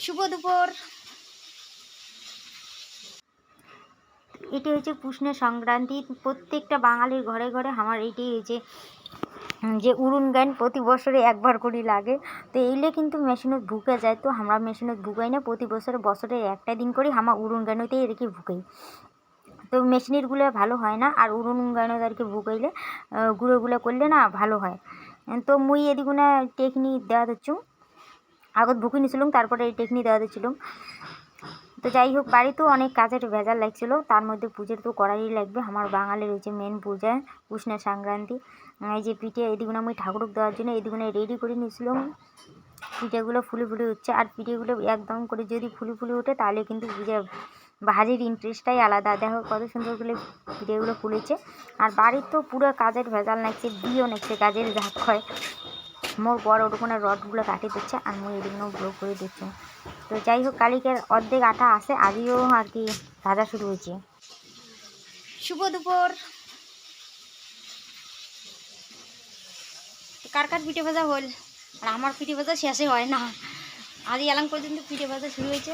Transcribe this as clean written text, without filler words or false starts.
শুভ দুপুর। এটি হচ্ছে পুষ্ণের সংক্রান্তি। প্রত্যেকটা বাঙালির ঘরে ঘরে আমার এটি হয়েছে যে উড়ুন গান প্রতি বছরে একবার করে লাগে। তো এইলে কিন্তু মেশিনত ভুকে যায়, তো আমরা মেশিনত ভুকাই না, প্রতি বছরে একটা দিন করে আমার উড়ুন গানতেই রেখে ভুকাই। তো মেশিনেরগুলো ভালো হয় না, আর উড়ুন গানত আর কি ভুকাইলে গুঁড়োগুলো করলে না ভালো হয়। তো মুই এদিকে টেকনি দেওয়া দিচ্ছু, আগত ভুকি নিছিলাম, তারপরে এই টেকনি দেওয়া দিচ্ছিলাম। তো যাই হোক, বাড়িতেও অনেক কাজের ভেজাল লাগছিল, তার মধ্যে পুজোর তো করারই লাগবে। আমার বাঙালির হচ্ছে মেন পূজা পুষ্ণের সংক্রান্তি। এই যে পিঠে এদিকে আমি ঠাকুরকে দেওয়ার জন্য এদিকে রেডি করে নিয়েছিলাম। পিঠেগুলো ফুলে ফুলে উঠছে, আর পিঠেগুলো একদম করে যদি ফুলে ফুলে ওঠে তাহলে কিন্তু পূজা ভাজির ইন্টারেস্টটাই আলাদা। দেখো কত সুন্দর করে পিঠেগুলো ফুলেছে। আর বাড়ির তো পুরো কাজের ভেজাল লাগছে, বিও নাকছে কাজের ঝাঁক হয়। মোর বড় ওটুকুনে রডগুলো কাটি দিচ্ছে, আর মুই এদিকেও ব্লক করে দিচ্ছি। তো যাই হোক, কালিকের অর্ধেক আটা আছে, আজও আর কি ভাজা শুরু হয়েছে। শুভ দুপুর। কার কার পিঠে ভাজা হল, আর আমার পিঠে ভাজা শেষে হয় না। আজ এলাম পর্যন্ত পিঠে ভাজা শুরু হয়েছে।